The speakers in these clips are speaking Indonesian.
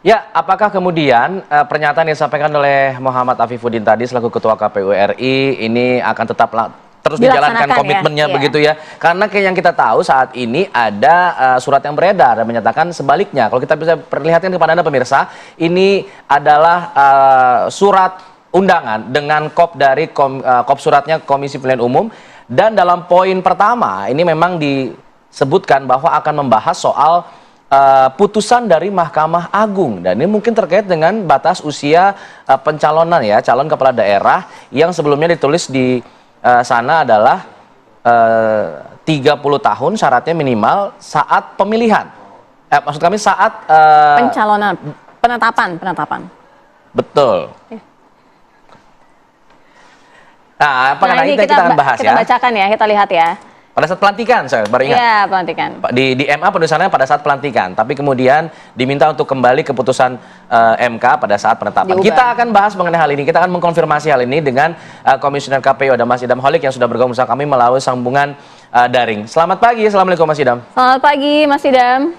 Ya, apakah kemudian pernyataan yang disampaikan oleh Muhammad Afifuddin tadi selaku Ketua KPU RI ini akan tetap terus dijalankan Dilaksanakan ya? komitmennya Iya. begitu ya? Karena kayak yang kita tahu saat ini ada surat yang beredar dan menyatakan sebaliknya. Kalau kita bisa perlihatkan kepada Anda pemirsa, ini adalah surat undangan dengan kop dari kop suratnya Komisi Pemilihan Umum, dan dalam poin pertama ini memang disebutkan bahwa akan membahas soal putusan dari Mahkamah Agung, dan ini mungkin terkait dengan batas usia pencalonan ya, calon kepala daerah yang sebelumnya ditulis di sana adalah 30 tahun syaratnya minimal saat pemilihan. Maksud kami saat Pencalonan, penetapan. betul. Nah, apa Nah, karena ini itu kita akan bahas kita ya. bacakan ya, kita lihat ya. Pada saat pelantikan, saya baru ingat. Iya, pelantikan. Di MA penulisannya pada saat pelantikan, tapi kemudian diminta untuk kembali ke putusan MK pada saat penetapan. Diubah. Kita akan bahas mengenai hal ini, kita akan mengkonfirmasi hal ini dengan Komisioner KPU ada Mas Idam Holik yang sudah bergabung bersama kami melalui sambungan daring. Selamat pagi, Assalamualaikum Mas Idam. Selamat pagi, Mas Idam.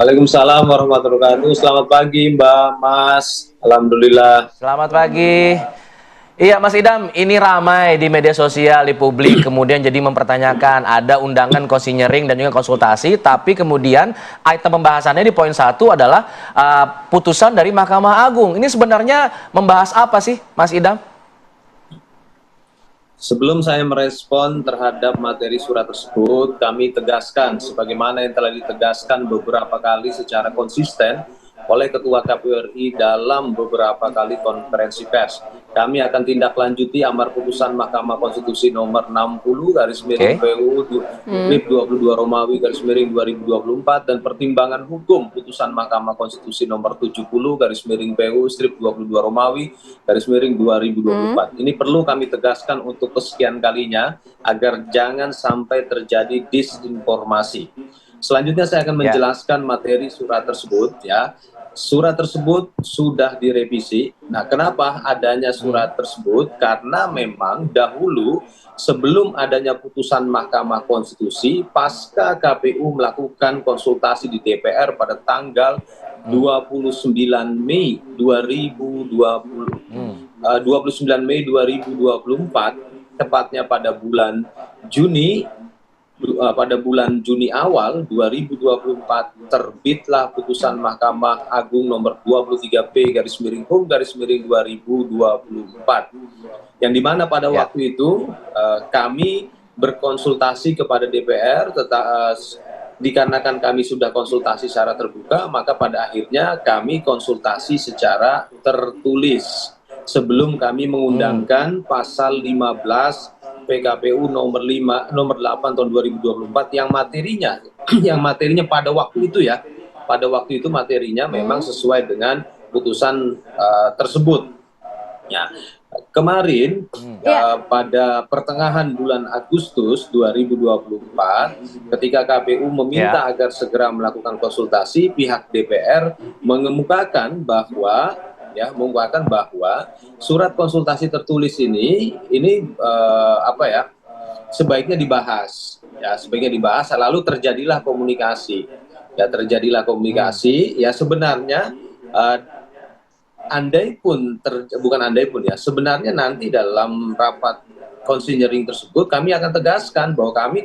Waalaikumsalam warahmatullahi wabarakatuh. Selamat pagi Mbak, Mas. Alhamdulillah. Selamat pagi. Iya Mas Idam, ini ramai di media sosial, di publik, kemudian jadi mempertanyakan ada undangan konsinyering dan juga konsultasi, tapi kemudian item pembahasannya di poin 1 adalah putusan dari Mahkamah Agung. Ini sebenarnya membahas apa sih Mas Idam? Sebelum saya merespon terhadap materi surat tersebut, kami tegaskan sebagaimana yang telah ditegaskan beberapa kali secara konsisten oleh Ketua KPU RI dalam beberapa kali konferensi pers. Kami akan tindak lanjuti amar putusan Mahkamah Konstitusi nomor 60 garis miring PU Lib 22 Romawi garis miring 2024 dan pertimbangan hukum putusan Mahkamah Konstitusi nomor 70 garis miring PU strip 22 Romawi garis miring 2024. Ini perlu kami tegaskan untuk kesekian kalinya agar jangan sampai terjadi disinformasi. Selanjutnya saya akan menjelaskan materi surat tersebut ya. Surat tersebut sudah direvisi. Nah, kenapa adanya surat tersebut? Karena memang dahulu sebelum adanya putusan Mahkamah Konstitusi, pasca KPU melakukan konsultasi di DPR pada tanggal 29 Mei 2024, tepatnya pada bulan Juni. Pada bulan Juni awal 2024 terbitlah putusan Mahkamah Agung nomor 23P garis miring HUM garis miring 2024, yang dimana pada waktu itu kami berkonsultasi kepada DPR, dikarenakan kami sudah konsultasi secara terbuka, maka pada akhirnya kami konsultasi secara tertulis sebelum kami mengundangkan pasal 15 PKPU nomor 8 tahun 2024 yang materinya pada waktu itu ya, pada waktu itu materinya memang sesuai dengan putusan tersebut. Ya, kemarin pada pertengahan bulan Agustus 2024, ketika KPU meminta agar segera melakukan konsultasi, pihak DPR mengemukakan bahwa surat konsultasi tertulis ini sebaiknya dibahas lalu terjadilah komunikasi sebenarnya sebenarnya nanti dalam rapat konsinyering tersebut kami akan tegaskan bahwa kami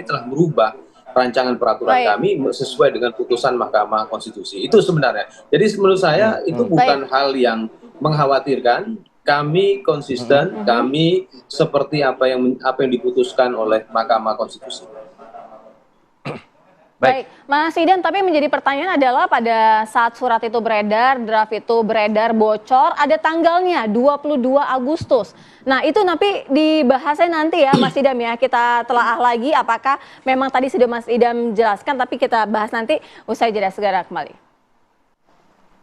telah merubah rancangan peraturan kami sesuai dengan putusan Mahkamah Konstitusi. Itu sebenarnya. Jadi menurut saya itu bukan hal yang mengkhawatirkan. Kami konsisten, kami seperti apa yang diputuskan oleh Mahkamah Konstitusi. Baik, Mas Idam, tapi menjadi pertanyaan adalah pada saat surat itu beredar, draft itu beredar bocor, ada tanggalnya 22 Agustus. Nah, itu nanti dibahasnya nanti ya Mas Idam ya, kita telaah lagi apakah memang tadi sudah Mas Idam jelaskan, tapi kita bahas nanti usai jeda, segera kembali.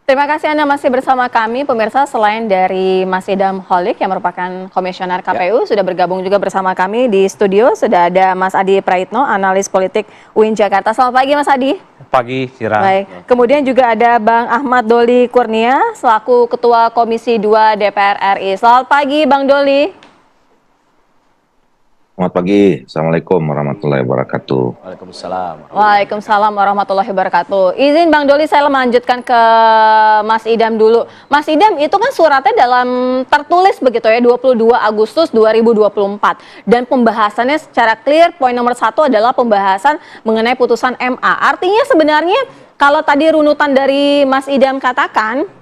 Terima kasih Anda masih bersama kami, pemirsa. Selain dari Mas Idam Holik yang merupakan komisioner KPU, sudah bergabung juga bersama kami di studio. Sudah ada Mas Adi Praitno, analis politik UIN Jakarta. Selamat pagi Mas Adi. Pagi, Cira. Baik. Kemudian juga ada Bang Ahmad Doli Kurnia, selaku Ketua Komisi 2 DPR RI. Selamat pagi Bang Doli. Selamat pagi, Assalamualaikum warahmatullahi wabarakatuh. Waalaikumsalam. Waalaikumsalam warahmatullahi wabarakatuh. Izin Bang Doli, saya melanjutkan ke Mas Idam dulu. Mas Idam, itu kan suratnya dalam tertulis begitu ya, 22 Agustus 2024. Dan pembahasannya secara clear, poin nomor 1 adalah pembahasan mengenai putusan MA. Artinya sebenarnya kalau tadi runutan dari Mas Idam katakan,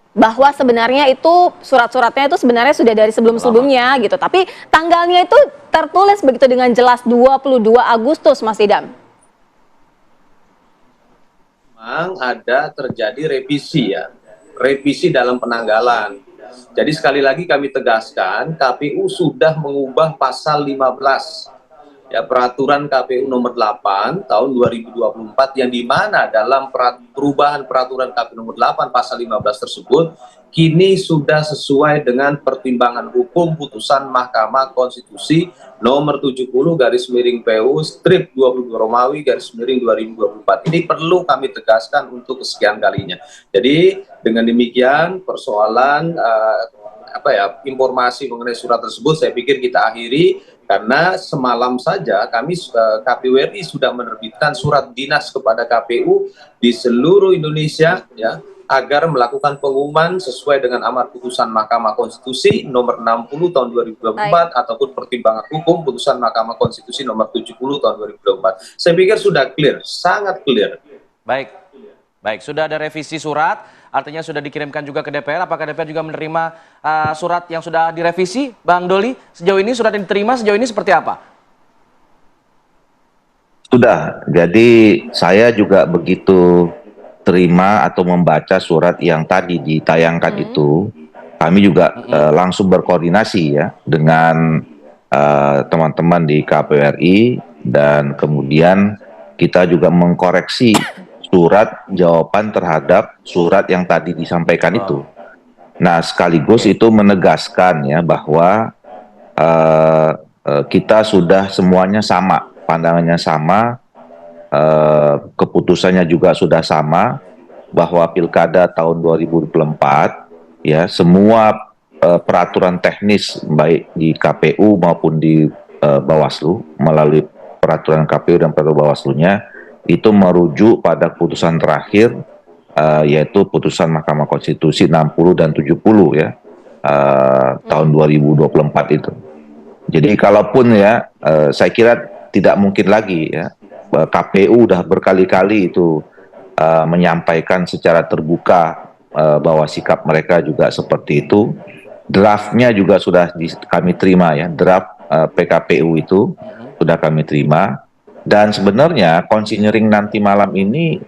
bahwa sebenarnya itu surat-suratnya itu sebenarnya sudah dari sebelum-sebelumnya gitu. Tapi tanggalnya itu tertulis begitu dengan jelas 22 Agustus, Mas Idam. Memang ada terjadi revisi ya, revisi dalam penanggalan. Jadi sekali lagi kami tegaskan, KPU sudah mengubah pasal 15 ya, peraturan KPU nomor 8 tahun 2024, yang dimana dalam perubahan peraturan KPU nomor 8 pasal 15 tersebut kini sudah sesuai dengan pertimbangan hukum putusan Mahkamah Konstitusi nomor 70 garis miring PU strip 22 Romawi garis miring 2024. Ini perlu kami tegaskan untuk kesekian kalinya. Jadi dengan demikian persoalan informasi mengenai surat tersebut saya pikir kita akhiri, karena semalam saja kami KPU RI sudah menerbitkan surat dinas kepada KPU di seluruh Indonesia ya, agar melakukan pengumuman sesuai dengan amar putusan Mahkamah Konstitusi nomor 60 tahun 2024 ataupun pertimbangan hukum putusan Mahkamah Konstitusi nomor 70 tahun 2024. Saya pikir sudah clear, sangat clear. Baik, baik. Sudah ada revisi surat, artinya sudah dikirimkan juga ke DPR. Apakah DPR juga menerima surat yang sudah direvisi, Bang Doli? Sejauh ini surat yang diterima sejauh ini seperti apa? Sudah, jadi saya juga begitu terima atau membaca surat yang tadi ditayangkan itu, kami juga langsung berkoordinasi ya dengan teman-teman di KPU RI, dan kemudian kita juga mengkoreksi surat jawaban terhadap surat yang tadi disampaikan itu. Nah, sekaligus itu menegaskan ya bahwa kita sudah semuanya sama, pandangannya sama, keputusannya juga sudah sama, bahwa pilkada tahun 2024 ya semua peraturan teknis baik di KPU maupun di Bawaslu melalui peraturan KPU dan peraturan Bawaslunya itu merujuk pada putusan terakhir yaitu putusan Mahkamah Konstitusi 60 dan 70 ya tahun 2024 itu. Jadi kalaupun ya saya kira tidak mungkin lagi ya, KPU udah berkali-kali itu menyampaikan secara terbuka bahwa sikap mereka juga seperti itu. Draftnya juga sudah kami terima ya, draft PKPU itu sudah kami terima. Dan sebenarnya konsinyering nanti malam ini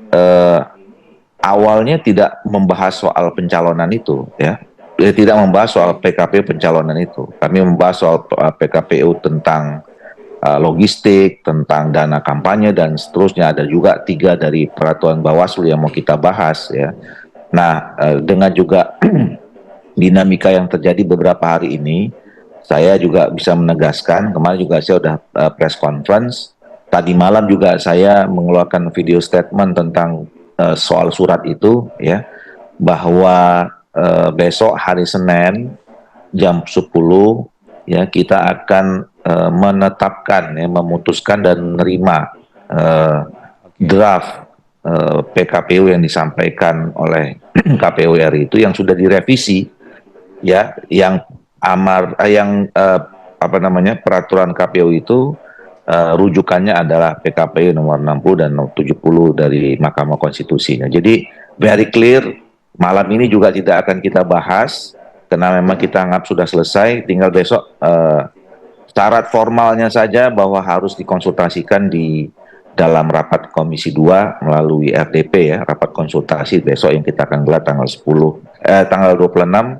awalnya tidak membahas soal pencalonan itu ya, tidak membahas soal PKPU pencalonan itu. Kami membahas soal PKPU tentang logistik, tentang dana kampanye, dan seterusnya. Ada juga 3 dari peraturan Bawaslu yang mau kita bahas ya. Nah, dengan juga dinamika yang terjadi beberapa hari ini, saya juga bisa menegaskan, kemarin juga saya sudah press conference, tadi malam juga saya mengeluarkan video statement tentang soal surat itu ya, bahwa besok hari Senin jam 10 ya kita akan menetapkan ya, memutuskan dan menerima draft PKPU yang disampaikan oleh KPU RI itu yang sudah direvisi ya, yang peraturan KPU itu rujukannya adalah PKPU nomor 60 dan 70 dari Mahkamah Konstitusinya. Jadi very clear, malam ini juga tidak akan kita bahas karena memang kita anggap sudah selesai, tinggal besok syarat formalnya saja bahwa harus dikonsultasikan di dalam rapat Komisi 2 melalui RDP ya, rapat konsultasi besok yang kita akan gelar tanggal 26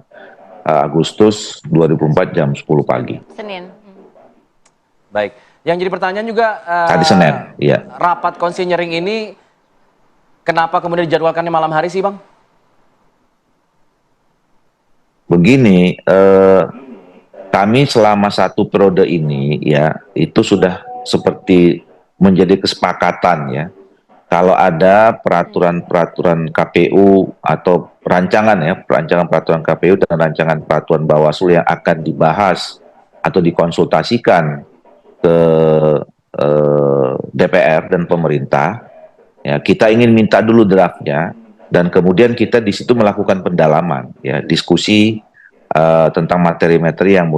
Agustus 2004 jam 10 pagi. Senin. Baik. Yang jadi pertanyaan juga tadi Senin, iya. Rapat konsinyering ini kenapa kemudian dijadwalkannya malam hari sih, Bang? Begini, kami selama 1 periode ini ya itu sudah seperti menjadi kesepakatan ya, kalau ada peraturan-peraturan KPU atau rancangan peraturan KPU dan rancangan peraturan Bawaslu yang akan dibahas atau dikonsultasikan ke DPR dan pemerintah. Ya, kita ingin minta dulu draftnya dan kemudian kita di situ melakukan pendalaman, ya, diskusi tentang materi-materi yang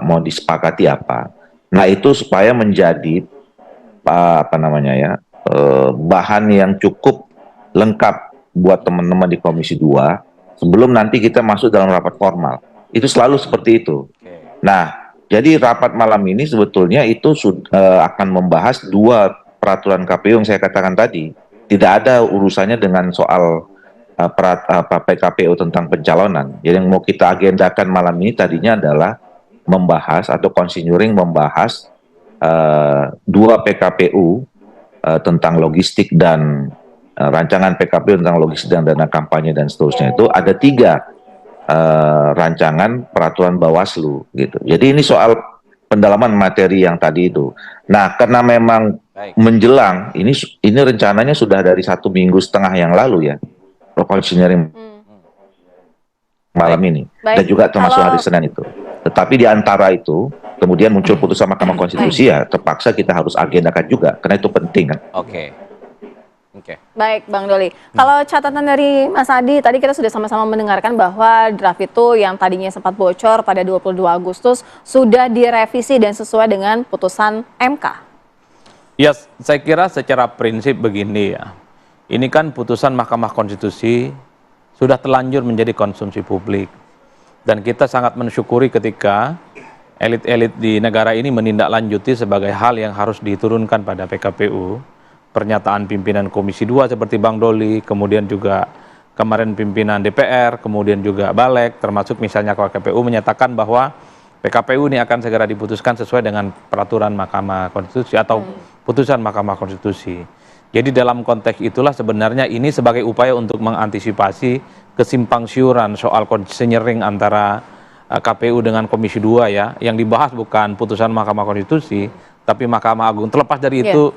mau disepakati apa. Nah itu supaya menjadi apa namanya ya bahan yang cukup lengkap buat teman-teman di Komisi 2 sebelum nanti kita masuk dalam rapat formal. Itu selalu seperti itu. Nah, jadi rapat malam ini sebetulnya itu akan membahas dua peraturan KPU yang saya katakan tadi. Tidak ada urusannya dengan soal PKPU tentang pencalonan. Jadi yang mau kita agendakan malam ini tadinya adalah membahas atau considering membahas dua PKPU tentang logistik dan rancangan PKPU tentang logistik dan dana kampanye dan seterusnya. Itu ada tiga rancangan peraturan Bawaslu gitu. Jadi ini soal pendalaman materi yang tadi itu. Nah, karena memang menjelang ini rencananya sudah dari 1,5 minggu yang lalu ya, considering malam ini dan juga termasuk hari Senin itu. Tetapi di antara itu kemudian muncul putusan Mahkamah Konstitusi, ya terpaksa kita harus agendakan juga karena itu penting kan. Oke. Baik, Bang Doli. Kalau catatan dari Mas Adi, tadi kita sudah sama-sama mendengarkan bahwa draft itu yang tadinya sempat bocor pada 22 Agustus sudah direvisi dan sesuai dengan putusan MK. Ya, saya kira secara prinsip begini ya. Ini kan putusan Mahkamah Konstitusi sudah terlanjur menjadi konsumsi publik. Dan kita sangat mensyukuri ketika elit-elit di negara ini menindaklanjuti sebagai hal yang harus diturunkan pada PKPU. Pernyataan pimpinan Komisi 2 seperti Bang Doli, kemudian juga kemarin pimpinan DPR, kemudian juga Balek, termasuk misalnya KPU menyatakan bahwa PKPU ini akan segera diputuskan sesuai dengan peraturan Mahkamah Konstitusi atau putusan Mahkamah Konstitusi. Jadi dalam konteks itulah sebenarnya ini sebagai upaya untuk mengantisipasi kesimpang siuran soal konsinyering antara KPU dengan Komisi 2 ya, yang dibahas bukan putusan Mahkamah Konstitusi, tapi Mahkamah Agung. Terlepas dari itu,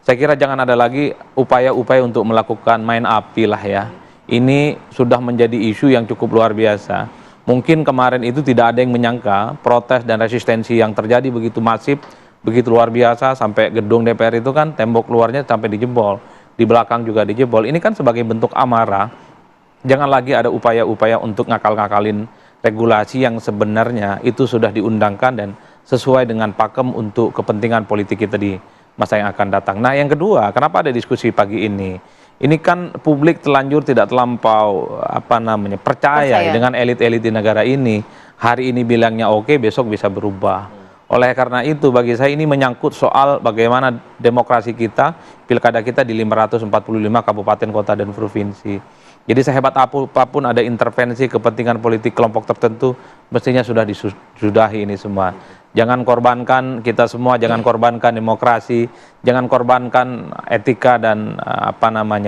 saya kira jangan ada lagi upaya-upaya untuk melakukan main api lah ya. Ini sudah menjadi isu yang cukup luar biasa. Mungkin kemarin itu tidak ada yang menyangka protes dan resistensi yang terjadi begitu masif, begitu luar biasa, sampai gedung DPR itu kan tembok luarnya sampai dijebol, di belakang juga dijebol. Ini kan sebagai bentuk amarah. Jangan lagi ada upaya-upaya untuk ngakal-ngakalin regulasi yang sebenarnya itu sudah diundangkan dan sesuai dengan pakem untuk kepentingan politik kita di masa yang akan datang. Nah yang kedua, kenapa ada diskusi pagi ini? Ini kan publik telanjur tidak terlampau percaya dengan elit-elit di negara ini. Hari ini bilangnya oke, besok bisa berubah. Oleh karena itu bagi saya ini menyangkut soal bagaimana demokrasi kita, pilkada kita di 545 kabupaten, kota, dan provinsi. Jadi sehebat apapun ada intervensi kepentingan politik kelompok tertentu, mestinya sudah disudahi ini semua. Jangan korbankan kita semua, jangan korbankan demokrasi, jangan korbankan etika dan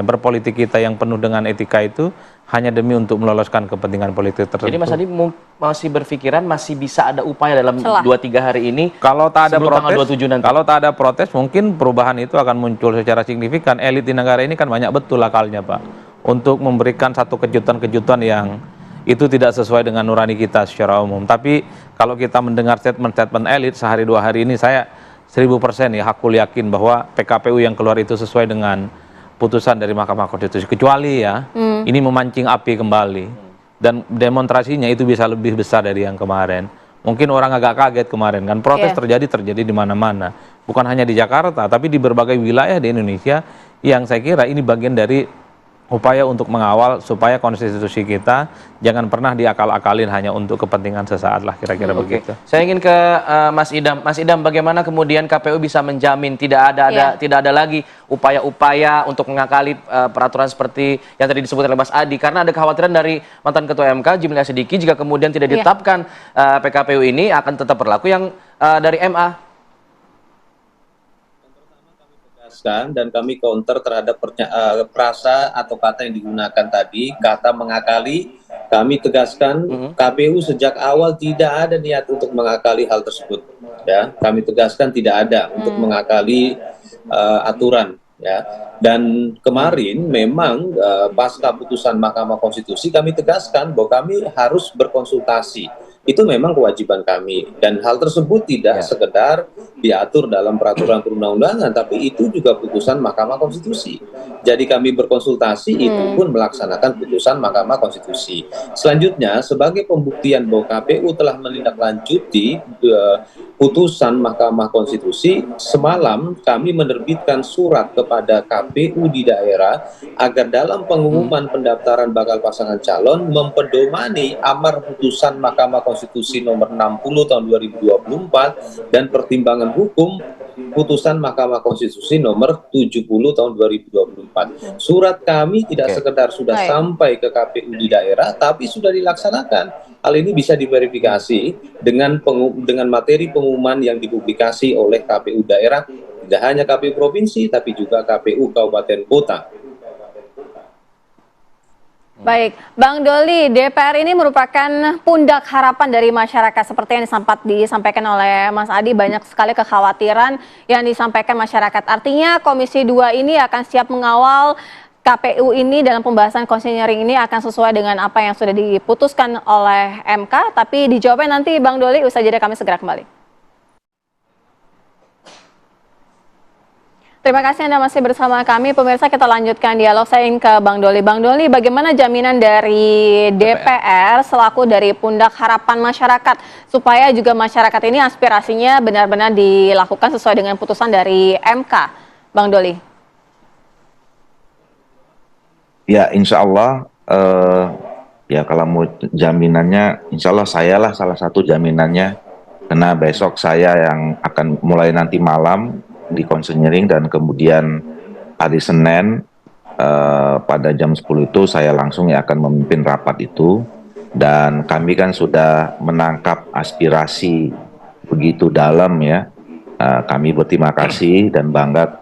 berpolitik kita yang penuh dengan etika itu hanya demi untuk meloloskan kepentingan politik tertentu. Jadi Mas Adi masih berpikiran masih bisa ada upaya dalam 2-3 hari ini kalau tak ada protes, tanggal 27 nanti. Kalau tak ada protes mungkin perubahan itu akan muncul secara signifikan. Elit di negara ini kan banyak betul akalnya Pak, untuk memberikan satu kejutan-kejutan yang itu tidak sesuai dengan nurani kita secara umum. Tapi kalau kita mendengar statement-statement elit sehari 2 hari ini, saya 1000% ya hakul yakin bahwa PKPU yang keluar itu sesuai dengan putusan dari Mahkamah Konstitusi. Kecuali ya ini memancing api kembali dan demonstrasinya itu bisa lebih besar dari yang kemarin. Mungkin orang agak kaget kemarin kan, protes terjadi di mana-mana. Bukan hanya di Jakarta, tapi di berbagai wilayah di Indonesia yang saya kira ini bagian dari upaya untuk mengawal supaya konstitusi kita jangan pernah diakal-akalin hanya untuk kepentingan sesaat lah, kira-kira begitu. Saya ingin ke Mas Idam. Mas Idam, bagaimana kemudian KPU bisa menjamin tidak ada lagi upaya-upaya untuk mengakali peraturan seperti yang tadi disebut oleh Mas Adi, karena ada kekhawatiran dari mantan Ketua MK Jimli Asyidiki jika kemudian tidak ditetapkan PKPU ini akan tetap berlaku yang dari MA. Dan kami counter terhadap frasa atau kata yang digunakan tadi, kata mengakali. Kami tegaskan KPU sejak awal tidak ada niat untuk mengakali hal tersebut. Ya, kami tegaskan tidak ada untuk mengakali aturan. Ya, dan kemarin memang pasca putusan Mahkamah Konstitusi kami tegaskan bahwa kami harus berkonsultasi itu memang kewajiban kami, dan hal tersebut tidak sekedar diatur dalam peraturan perundang-undangan, tapi itu juga putusan Mahkamah Konstitusi. Jadi kami berkonsultasi, itu pun melaksanakan putusan Mahkamah Konstitusi. Selanjutnya, sebagai pembuktian bahwa KPU telah menindaklanjuti putusan Mahkamah Konstitusi, semalam kami menerbitkan surat kepada KPU di daerah agar dalam pengumuman pendaftaran bakal pasangan calon mempedomani amar putusan Mahkamah Konstitusi nomor 60 tahun 2024 dan pertimbangan hukum putusan Mahkamah Konstitusi nomor 70 tahun 2024. Surat kami tidak sekedar sudah sampai ke KPU di daerah, tapi sudah dilaksanakan. Hal ini bisa diverifikasi dengan materi pengumuman yang dipublikasi oleh KPU daerah, tidak hanya KPU provinsi, tapi juga KPU kabupaten kota. Baik, Bang Doli, DPR ini merupakan pundak harapan dari masyarakat seperti yang sempat disampaikan oleh Mas Adi, banyak sekali kekhawatiran yang disampaikan masyarakat. Artinya Komisi 2 ini akan siap mengawal KPU ini dalam pembahasan konsinyering ini akan sesuai dengan apa yang sudah diputuskan oleh MK, tapi dijawabnya nanti Bang Doli, usai jeda kami segera kembali. Terima kasih Anda masih bersama kami. Pemirsa, kita lanjutkan dialog. Saya ingin ke Bang Doli. Bang Doli, bagaimana jaminan dari DPR selaku dari pundak harapan masyarakat supaya juga masyarakat ini aspirasinya benar-benar dilakukan sesuai dengan putusan dari MK, Bang Doli? Ya, insya Allah, ya kalau mau jaminannya, insya Allah sayalah salah satu jaminannya, karena besok saya yang akan mulai nanti malam di konseling, dan kemudian hari Senin pada jam 10 itu saya langsung akan memimpin rapat itu, dan kami kan sudah menangkap aspirasi begitu dalam ya. Kami berterima kasih dan bangga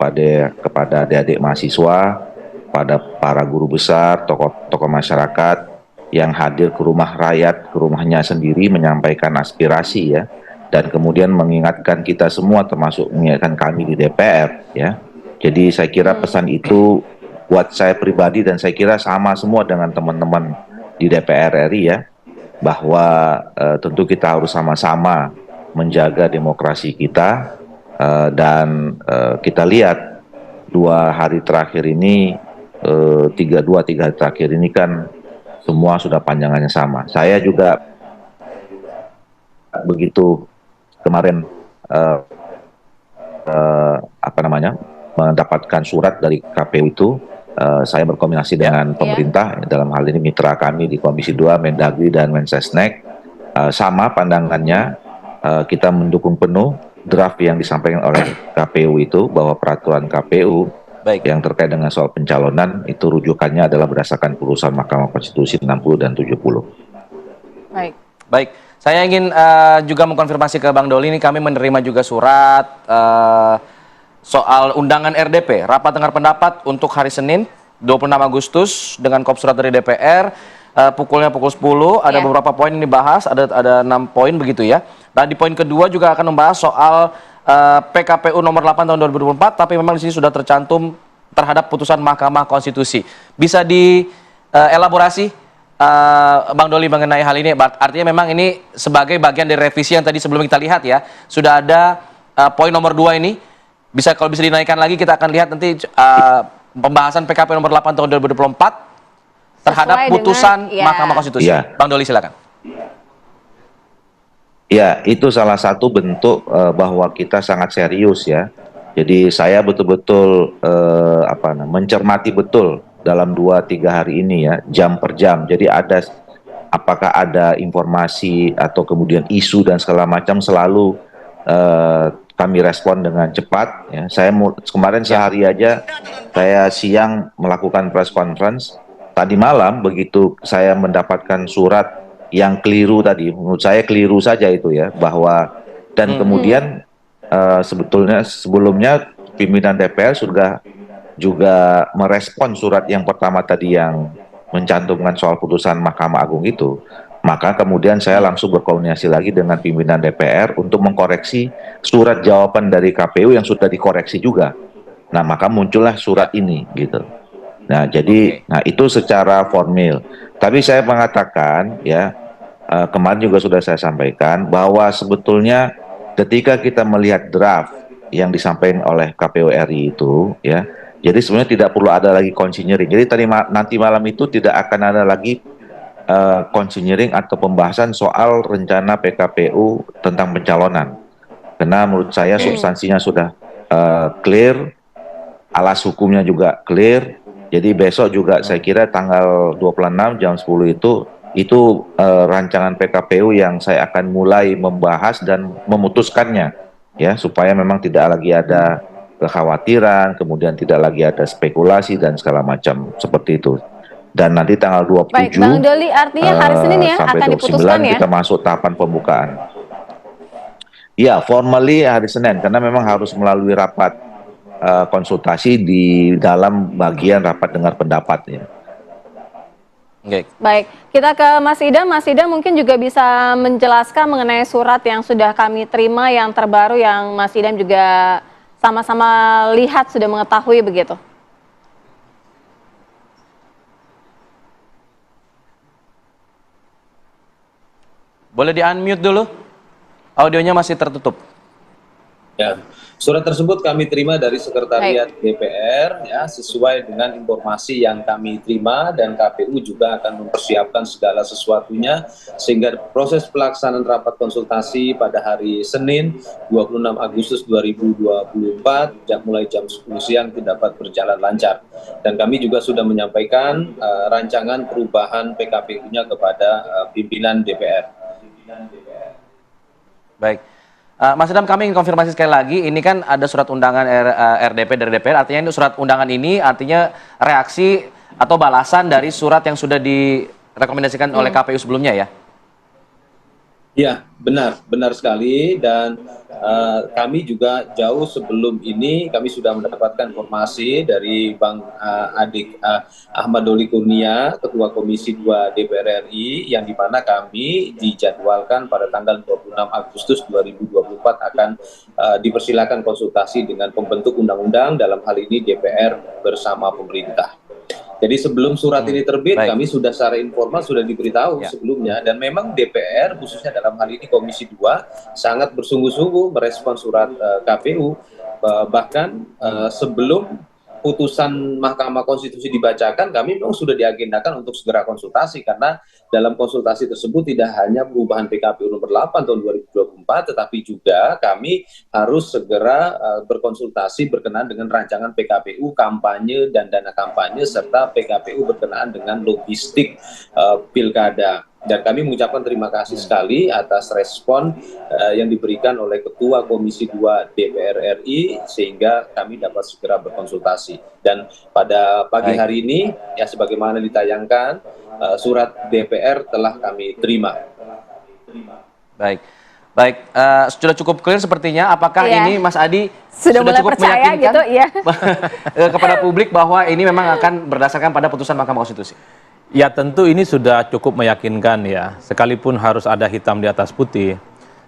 kepada adik-adik mahasiswa, pada para guru besar, tokoh masyarakat yang hadir ke rumah rakyat, ke rumahnya sendiri menyampaikan aspirasi ya. Dan kemudian mengingatkan kita semua, termasuk mengingatkan kami di DPR ya. Jadi saya kira pesan itu buat saya pribadi, dan saya kira sama semua dengan teman-teman di DPR RI ya, bahwa tentu kita harus sama-sama menjaga demokrasi kita, dan kita lihat 2 hari terakhir ini, 3 hari terakhir ini kan semua sudah panjangannya sama. Saya juga begitu kemarin mendapatkan surat dari KPU itu, saya berkoordinasi dengan pemerintah, dalam hal ini mitra kami di Komisi 2, Mendagri dan Mensesnek, sama pandangannya. Kita mendukung penuh draft yang disampaikan oleh KPU itu, bahwa peraturan KPU yang terkait dengan soal pencalonan itu rujukannya adalah berdasarkan putusan Mahkamah Konstitusi 60 dan 70. Baik. Saya ingin juga mengkonfirmasi ke Bang Doli, ini kami menerima juga surat soal undangan RDP, rapat dengar pendapat untuk hari Senin 26 Agustus dengan kop surat dari DPR, pukul 10, ada beberapa poin yang dibahas, ada 6 poin begitu ya. Dan di poin kedua juga akan membahas soal PKPU nomor 8 tahun 2024, tapi memang di sini sudah tercantum terhadap putusan Mahkamah Konstitusi. Bisa dielaborasi Bang Doli mengenai hal ini? Artinya memang ini sebagai bagian dari revisi yang tadi sebelum kita lihat ya, sudah ada poin nomor 2 ini, kalau bisa dinaikkan lagi, kita akan lihat nanti pembahasan PKPU nomor 8 tahun 2024 terhadap putusan Mahkamah Konstitusi. Bang Doli silakan. Ya, itu salah satu bentuk bahwa kita sangat serius ya. Jadi saya betul-betul mencermati betul dalam 2-3 hari ini ya, jam per jam. Jadi apakah ada informasi atau kemudian isu dan segala macam, selalu kami respon dengan cepat ya. Saya kemarin sehari aja, saya siang melakukan press conference. Tadi malam begitu saya mendapatkan surat yang keliru tadi, menurut saya keliru saja itu ya, bahwa dan kemudian sebelumnya pimpinan DPR juga merespon surat yang pertama tadi yang mencantumkan soal putusan Mahkamah Agung itu. Maka kemudian saya langsung berkoordinasi lagi dengan pimpinan DPR untuk mengkoreksi surat jawaban dari KPU yang sudah dikoreksi juga. Nah, maka muncullah surat ini gitu. Nah, jadi nah itu secara formil. Tapi saya mengatakan ya, kemarin juga sudah saya sampaikan bahwa sebetulnya ketika kita melihat draft yang disampaikan oleh KPU RI itu, ya, jadi sebenarnya tidak perlu ada lagi konsinyering. Jadi nanti malam itu tidak akan ada lagi konsinyering atau pembahasan soal rencana PKPU tentang pencalonan. Karena menurut saya substansinya sudah clear, alas hukumnya juga clear. Jadi besok juga saya kira tanggal 26 jam 10 itu rancangan PKPU yang saya akan mulai membahas dan memutuskannya, ya, supaya memang tidak lagi ada kekhawatiran, kemudian tidak lagi ada spekulasi dan segala macam seperti itu. Dan nanti tanggal 27 Baik, Bang Doli, artinya hari Senin ya sampai akan 29 diputuskan ya? kita masuk tahapan pembukaan. Ya, formally hari Senin karena memang harus melalui rapat konsultasi di dalam bagian rapat dengar pendapatnya. Oke. Baik, kita ke Mas Idam. Mas Idam mungkin juga bisa menjelaskan mengenai surat yang sudah kami terima yang terbaru yang Mas Idam juga sama-sama lihat sudah mengetahui begitu. Boleh di-unmute dulu? Audionya masih tertutup. Ya, surat tersebut kami terima dari Sekretariat DPR ya sesuai dengan informasi yang kami terima, dan KPU juga akan mempersiapkan segala sesuatunya sehingga proses pelaksanaan rapat konsultasi pada hari Senin 26 Agustus 2024 mulai jam 10 siang dapat berjalan lancar. Dan kami juga sudah menyampaikan rancangan perubahan PKPU-nya kepada pimpinan DPR. Baik. Mas Idam, kami ingin konfirmasi sekali lagi, ini kan ada surat undangan RDP dari DPR, artinya ini surat undangan ini artinya reaksi atau balasan dari surat yang sudah direkomendasikan oleh KPU sebelumnya ya? Ya, benar sekali, dan kami juga jauh sebelum ini kami sudah mendapatkan informasi dari Bang Ahmad Doli Kurnia, Ketua Komisi 2 DPR RI, yang dimana kami dijadwalkan pada tanggal 26 Agustus 2024 akan dipersilakan konsultasi dengan pembentuk undang-undang, dalam hal ini DPR bersama pemerintah. Jadi sebelum surat ini terbit, kami sudah secara informal sudah diberitahu sebelumnya, dan memang DPR khususnya dalam hal ini Komisi 2 sangat bersungguh-sungguh merespon surat KPU, bahkan sebelum putusan Mahkamah Konstitusi dibacakan, kami memang sudah diagendakan untuk segera konsultasi, karena dalam konsultasi tersebut tidak hanya perubahan PKPU nomor 8 tahun 2024, tetapi juga kami harus segera berkonsultasi berkenaan dengan rancangan PKPU kampanye dan dana kampanye, serta PKPU berkenaan dengan logistik pilkada. Dan kami mengucapkan terima kasih sekali atas respon yang diberikan oleh Ketua Komisi 2 DPR RI, sehingga kami dapat segera berkonsultasi. Dan pada pagi hari ini, ya sebagaimana ditayangkan, surat DPR telah kami terima. Baik, sudah cukup clear sepertinya. Apakah ini Mas Adi sudah mulai cukup percaya meyakinkan gitu ya kepada publik bahwa ini memang akan berdasarkan pada putusan Mahkamah Konstitusi? Ya, tentu ini sudah cukup meyakinkan ya, sekalipun harus ada hitam di atas putih.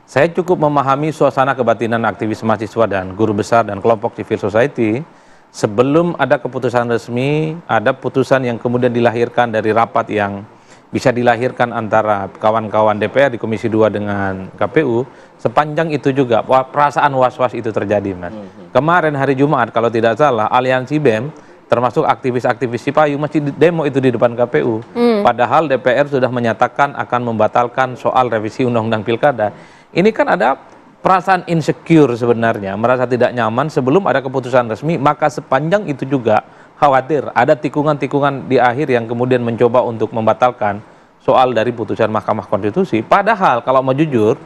Saya cukup memahami suasana kebatinan aktivis mahasiswa dan guru besar dan kelompok civil society sebelum ada keputusan resmi, ada putusan yang kemudian dilahirkan dari rapat yang bisa dilahirkan antara kawan-kawan DPR di Komisi 2 dengan KPU. Sepanjang itu juga perasaan was-was itu terjadi, Mas. Kemarin hari Jumat kalau tidak salah, Aliansi BEM termasuk aktivis-aktivis Cipayu masih demo itu di depan KPU. Padahal DPR sudah menyatakan akan membatalkan soal revisi Undang-Undang Pilkada. Ini kan ada perasaan insecure sebenarnya, merasa tidak nyaman sebelum ada keputusan resmi, maka sepanjang itu juga khawatir ada tikungan-tikungan di akhir yang kemudian mencoba untuk membatalkan soal dari putusan Mahkamah Konstitusi. Padahal kalau mau jujur,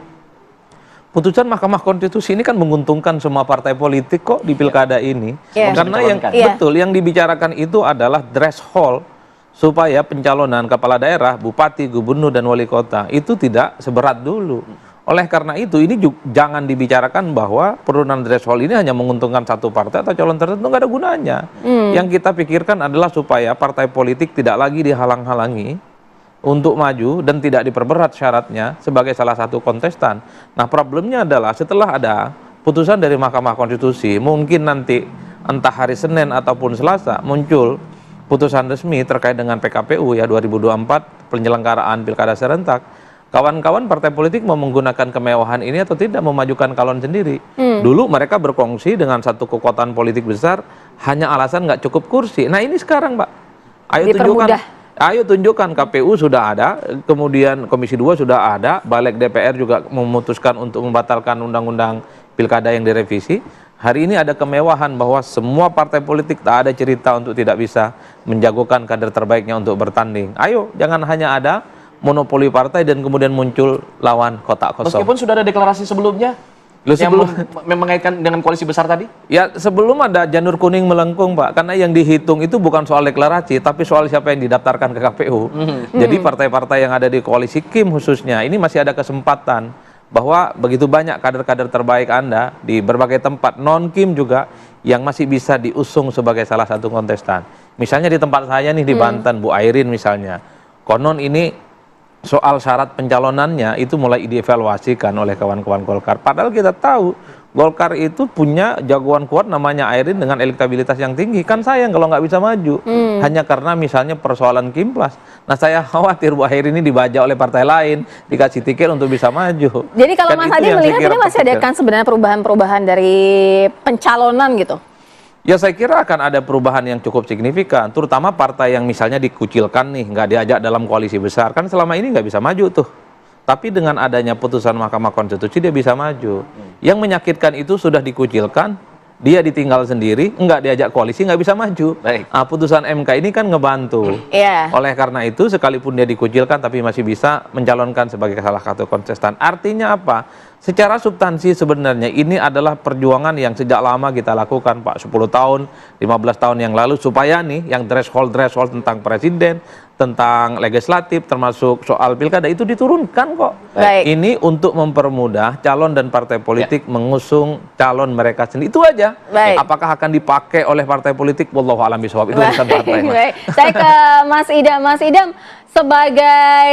putusan Mahkamah Konstitusi ini kan menguntungkan semua partai politik kok di pilkada ini. Karena yang betul yang dibicarakan itu adalah threshold supaya pencalonan kepala daerah, bupati, gubernur dan wali kota itu tidak seberat dulu. Oleh karena itu ini jangan dibicarakan bahwa penurunan threshold ini hanya menguntungkan satu partai atau calon tertentu, nggak ada gunanya. Yang kita pikirkan adalah supaya partai politik tidak lagi dihalang-halangi untuk maju dan tidak diperberat syaratnya sebagai salah satu kontestan. Nah, problemnya adalah setelah ada putusan dari Mahkamah Konstitusi, mungkin nanti entah hari Senin ataupun Selasa muncul putusan resmi terkait dengan PKPU ya 2024 penyelenggaraan pilkada serentak. kawan-kawan partai politik mau menggunakan kemewahan ini atau tidak memajukan calon sendiri. Dulu mereka berkongsi dengan satu kekuatan politik besar hanya alasan nggak cukup kursi. Nah ini sekarang, Pak, ayo tunjukkan KPU sudah ada, kemudian Komisi 2 sudah ada, Balik DPR juga memutuskan untuk membatalkan undang-undang pilkada yang direvisi. Hari ini ada kemewahan bahwa semua partai politik tak ada cerita untuk tidak bisa menjagokan kader terbaiknya untuk bertanding. Ayo, jangan hanya ada monopoli partai dan kemudian muncul lawan kotak kosong. Meskipun sudah ada deklarasi sebelumnya yang mengaitkan dengan koalisi besar tadi? Ya, sebelum ada janur kuning melengkung, Pak, karena yang dihitung itu bukan soal deklarasi, tapi soal siapa yang didaftarkan ke KPU. Jadi partai-partai yang ada di koalisi Kim khususnya, ini masih ada kesempatan bahwa begitu banyak kader-kader terbaik Anda di berbagai tempat, non-Kim juga, yang masih bisa diusung sebagai salah satu kontestan. Misalnya di tempat saya nih di Banten, Bu Airin misalnya, konon ini soal syarat pencalonannya itu mulai dievaluasikan oleh kawan-kawan Golkar. Padahal kita tahu Golkar itu punya jagoan kuat namanya Airin dengan elektabilitas yang tinggi. Kan sayang kalau nggak bisa maju. Hanya karena misalnya persoalan Kimplas. Nah saya khawatir Bu Airin ini dibaca oleh partai lain, dikasih tiket untuk bisa maju. Jadi kalau Kan Mas itu Adi yang saya melihat kira ini masih ada kan sebenarnya perubahan-perubahan dari pencalonan gitu? Ya saya kira akan ada perubahan yang cukup signifikan, terutama partai yang misalnya dikucilkan nih, nggak diajak dalam koalisi besar, kan selama ini nggak bisa maju tuh. Tapi dengan adanya putusan Mahkamah Konstitusi dia bisa maju. Yang menyakitkan itu sudah dikucilkan, dia ditinggal sendiri, nggak diajak koalisi, nggak bisa maju. Baik. Nah, putusan MK ini kan ngebantu. Iya. Oleh karena itu, sekalipun dia dikucilkan, tapi masih bisa mencalonkan sebagai salah satu kontestan. Artinya apa? Secara substansi sebenarnya ini adalah perjuangan yang sejak lama kita lakukan, Pak. 10 tahun, 15 tahun yang lalu, supaya nih yang threshold tentang presiden, tentang legislatif, termasuk soal pilkada itu diturunkan kok. Baik. Ini untuk mempermudah calon dan partai politik mengusung calon mereka sendiri. Itu aja. Baik. Apakah akan dipakai oleh partai politik? Wallahu a'lam bishawab. Itu urusan partai. Mas. Baik. Saya ke Mas Idam. Mas Idam, sebagai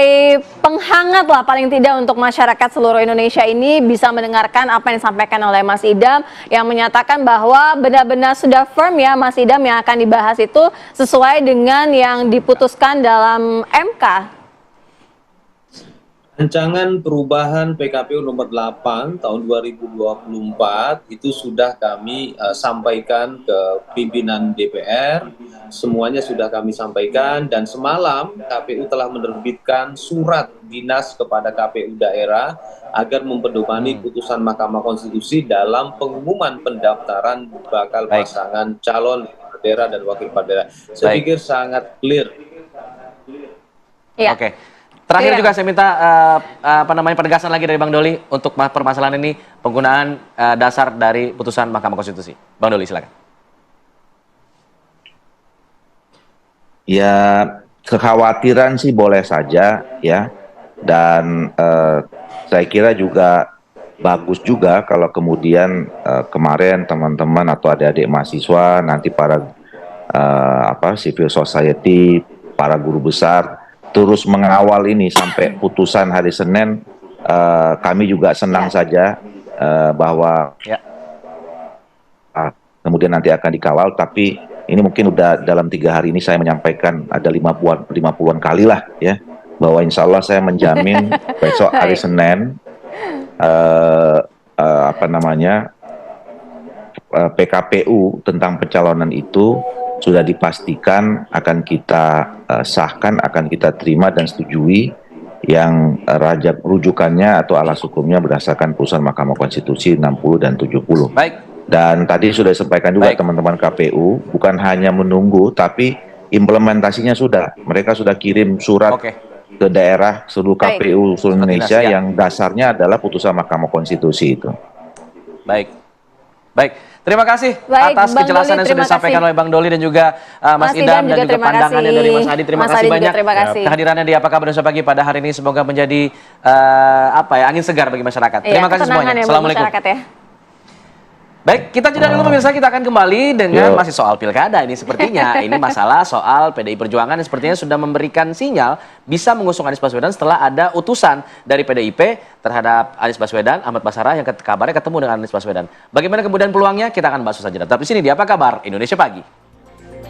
penghangat lah paling tidak untuk masyarakat seluruh Indonesia ini bisa mendengarkan apa yang disampaikan oleh Mas Idam yang menyatakan bahwa benar-benar sudah firm ya Mas Idam yang akan dibahas itu sesuai dengan yang diputuskan dalam MK. Rancangan perubahan PKPU nomor 8 tahun 2024 itu sudah kami sampaikan ke pimpinan DPR, semuanya sudah kami sampaikan, dan semalam KPU telah menerbitkan surat dinas kepada KPU daerah agar mempedomani putusan Mahkamah Konstitusi dalam pengumuman pendaftaran bakal pasangan calon daerah dan wakil kepala daerah. Saya pikir sangat clear. Iya. Oke. Terakhir Iya. juga saya minta penegasan lagi dari Bang Doli untuk permasalahan ini penggunaan dasar dari putusan Mahkamah Konstitusi. Bang Doli silakan. Ya, kekhawatiran sih boleh saja ya, dan saya kira juga bagus juga kalau kemudian kemarin teman-teman atau adik-adik mahasiswa, nanti para civil society, para guru besar terus mengawal ini sampai putusan hari Senin. Kami juga senang saja bahwa kemudian nanti akan dikawal, tapi ini mungkin udah dalam 3 hari ini saya menyampaikan ada 50-an kali lah ya, bahwa insya Allah saya menjamin besok hari Senin PKPU tentang pencalonan itu sudah dipastikan akan kita sahkan, akan kita terima dan setujui, yang rujukannya atau alas hukumnya berdasarkan putusan Mahkamah Konstitusi 60 dan 70. Baik. Dan tadi sudah disampaikan juga teman-teman KPU, bukan hanya menunggu, tapi implementasinya sudah. Mereka sudah kirim surat ke daerah seluruh KPU seluruh Indonesia yang dasarnya adalah putusan Mahkamah Konstitusi itu. Baik. Terima kasih atas Bang kejelasan Doli, yang sudah disampaikan oleh Bang Doli dan juga Mas Idam, dan juga pandangannya dari Mas Adi. Terima kasih banyak kehadirannya di Apa Kabar Indonesia Pagi pada hari ini. Semoga menjadi angin segar bagi masyarakat. Terima kasih semuanya. Assalamualaikum. Baik, kita jeda dulu pemirsa, kita akan kembali dengan masih soal pilkada ini sepertinya. Ini masalah soal PDI Perjuangan yang sepertinya sudah memberikan sinyal bisa mengusung Anies Baswedan setelah ada utusan dari PDIP terhadap Anies Baswedan, Ahmad Basarah yang kabarnya ketemu dengan Anies Baswedan. Bagaimana kemudian peluangnya? Kita akan bahas saja. Tetap di sini di Apa Kabar Indonesia Pagi.